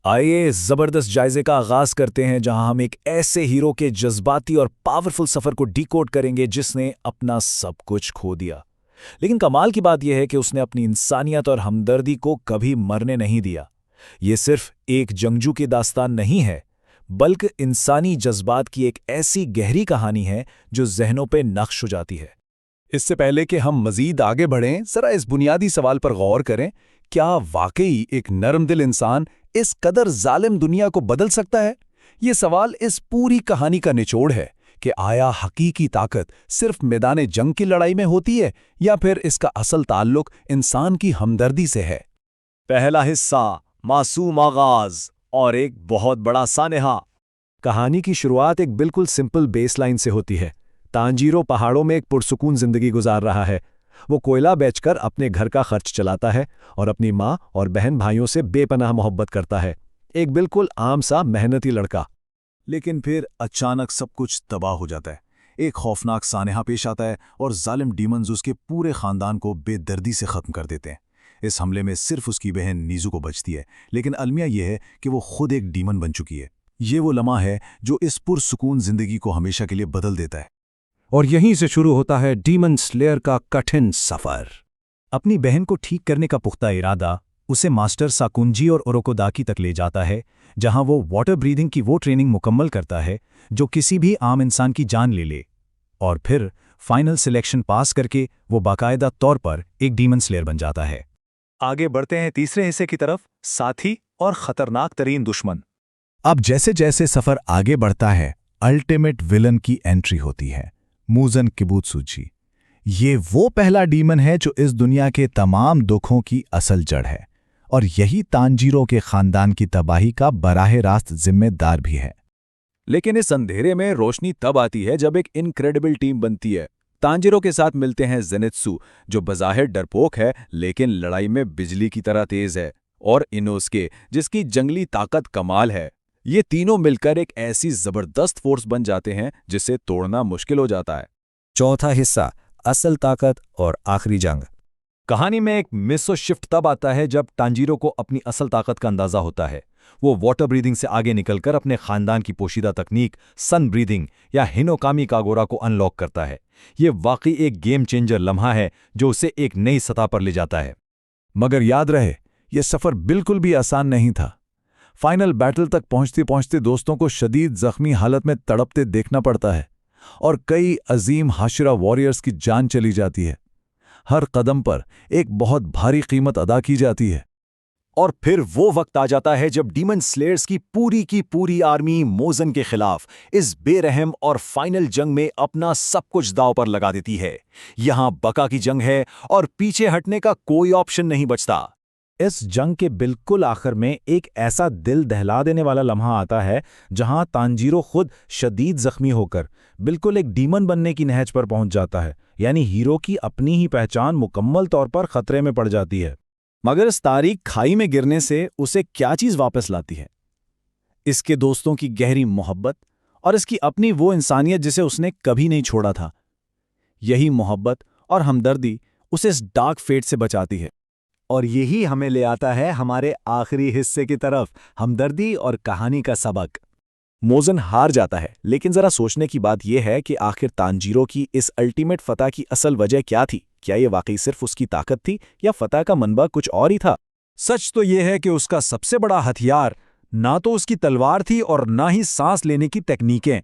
आइए जबरदस्त जायजे का आगाज करते हैं जहां हम एक ऐसे हीरो के जज्बाती और पावरफुल सफर को डिकोड करेंगे जिसने अपना सब कुछ खो दिया। लेकिन कमाल की बात यह है कि उसने अपनी इंसानियत और हमदर्दी को कभी मरने नहीं दिया। ये सिर्फ एक जंगजू की दास्तान नहीं है, बल्कि इंसानी जज्बात की एक ऐसी गहरी कहानी है जो ज़हनों पे नक्श हो जाती है। इससे पहले कि हम मजीद आगे बढ़ें, जरा इस बुनियादी सवाल पर गौर करें, क्या वाकई एक नरमदिल इंसान इस कदर जालिम दुनिया को बदल सकता है? ये सवाल इस पूरी कहानी का निचोड़ है कि आया हकीकी ताकत सिर्फ मैदान जंग की लड़ाई में होती है या फिर इसका असल ताल्लुक इंसान की हमदर्दी से है। पहला हिस्सा, मासूम आगाज और एक बहुत बड़ा सानेहा। कहानी की शुरुआत एक बिल्कुल सिंपल बेसलाइन से होती है। तांजीरो पहाड़ों में एक पुरसुकून जिंदगी गुजार रहा है। वो कोयला बेचकर अपने घर का खर्च चलाता है और अपनी माँ और बहन भाइयों से बेपनाह मोहब्बत करता है। एक बिल्कुल आम सा मेहनती लड़का। लेकिन फिर अचानक सब कुछ तबाह हो जाता है। एक खौफनाक सानेहा पेश आता है और जालिम डीमंस उसके पूरे खानदान को बेदर्दी से खत्म कर देते हैं। इस हमले में सिर्फ उसकी बहन नीजू को बचती है, लेकिन अलमिया यह है कि वो खुद एक डीमन बन चुकी है। ये वो लम्हा है जो इस पुरसुकून जिंदगी को हमेशा के लिए बदल देता है। और यहीं से शुरू होता है डीमन स्लेयर का कठिन सफर। अपनी बहन को ठीक करने का पुख्ता इरादा उसे मास्टर साकुंजी और ओरोकोदाकी तक ले जाता है, जहां वो वाटर ब्रीदिंग की वो ट्रेनिंग मुकम्मल करता है जो किसी भी आम इंसान की जान ले ले। और फिर फाइनल सिलेक्शन पास करके वो बाकायदा तौर पर एक डीमन स्लेयर बन जाता है। आगे बढ़ते हैं तीसरे हिस्से की तरफ, साथी और खतरनाक तरीन दुश्मन। अब जैसे जैसे सफर आगे बढ़ता है, अल्टीमेट विलन की एंट्री होती है, मूजन किबुत्सुजी। ये वो पहला डीमन है जो इस दुनिया के तमाम दुखों की असल जड़ है, और यही तांजीरो के खानदान की तबाही का बराह रास्त जिम्मेदार भी है। लेकिन इस अंधेरे में रोशनी तब आती है जब एक इनक्रेडिबल टीम बनती है। तांजीरो के साथ मिलते हैं जेनित्सु, जो बज़ाहिर डरपोक है लेकिन लड़ाई में बिजली की तरह तेज है, और इनोस्के, जिसकी जंगली ताकत कमाल है। ये तीनों मिलकर एक ऐसी जबरदस्त फोर्स बन जाते हैं जिसे तोड़ना मुश्किल हो जाता है। चौथा हिस्सा, असल ताकत और आखिरी जंग। कहानी में एक मिसो शिफ्ट तब आता है जब तांजीरो को अपनी असल ताकत का अंदाजा होता है। वो वाटर ब्रीदिंग से आगे निकलकर अपने खानदान की पोशीदा तकनीक सन ब्रीदिंग या हिनोकामी कागोरा को अनलॉक करता है। ये वाकई एक गेम चेंजर लम्हा है जो उसे एक नई सतह पर ले जाता है। मगर याद रहे, यह सफर बिल्कुल भी आसान नहीं था। फाइनल बैटल तक पहुंचते पहुंचते दोस्तों को शदीद जख्मी हालत में तड़पते देखना पड़ता है, और कई अजीम हाशिरा वॉरियर्स की जान चली जाती है। हर कदम पर एक बहुत भारी कीमत अदा की जाती है। और फिर वो वक्त आ जाता है जब डीमन स्लेयर्स की पूरी आर्मी मोजन के खिलाफ इस बेरहम और फाइनल जंग में अपना सब कुछ दांव पर लगा देती है। यहां बका की जंग है और पीछे हटने का कोई ऑप्शन नहीं बचता। इस जंग के बिल्कुल आखिर में एक ऐसा दिल दहला देने वाला लम्हा आता है जहां तांजीरो खुद शदीद जख्मी होकर बिल्कुल एक डीमन बनने की नहज पर पहुंच जाता है। यानी हीरो की अपनी ही पहचान मुकम्मल तौर पर खतरे में पड़ जाती है। मगर इस तारीख खाई में गिरने से उसे क्या चीज़ वापस लाती है? इसके दोस्तों की गहरी मोहब्बत और इसकी अपनी वो इंसानियत जिसे उसने कभी नहीं छोड़ा था। यही मोहब्बत और हमदर्दी उसे इस डार्क फेट से बचाती है। और यही हमें ले आता है हमारे आखिरी हिस्से की तरफ, हमदर्दी और कहानी का सबक। मोजन हार जाता है, लेकिन जरा सोचने की बात यह है कि आखिर तांजीरो की इस अल्टीमेट फतह की असल वजह क्या थी? क्या ये वाकई सिर्फ उसकी ताकत थी या फतह का मनबा कुछ और ही था? सच तो यह है कि उसका सबसे बड़ा हथियार ना तो उसकी तलवार थी और ना ही सांस लेने की तकनीकें।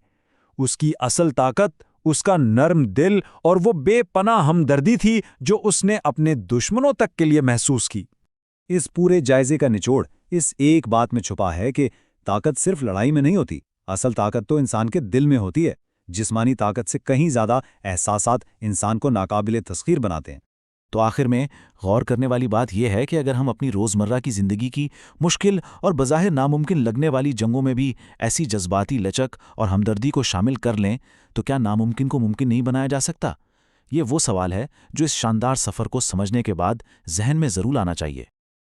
उसकी असल ताकत उसका नर्म दिल और वो बेपनाह हमदर्दी थी जो उसने अपने दुश्मनों तक के लिए महसूस की। इस पूरे जायजे का निचोड़ इस एक बात में छुपा है कि ताकत सिर्फ लड़ाई में नहीं होती। असल ताकत तो इंसान के दिल में होती है। जिस्मानी ताकत से कहीं ज़्यादा एहसासात इंसान को नाकाबिले तस्खीर बनाते हैं। तो आखिर में गौर करने वाली बात यह है कि अगर हम अपनी रोज़मर्रा की ज़िंदगी की मुश्किल और बज़ाहिर नामुमकिन लगने वाली जंगों में भी ऐसी जज्बाती लचक और हमदर्दी को शामिल कर लें, तो क्या नामुमकिन को मुमकिन नहीं बनाया जा सकता? ये वो सवाल है जो इस शानदार सफ़र को समझने के बाद जहन में ज़रूर आना चाहिए।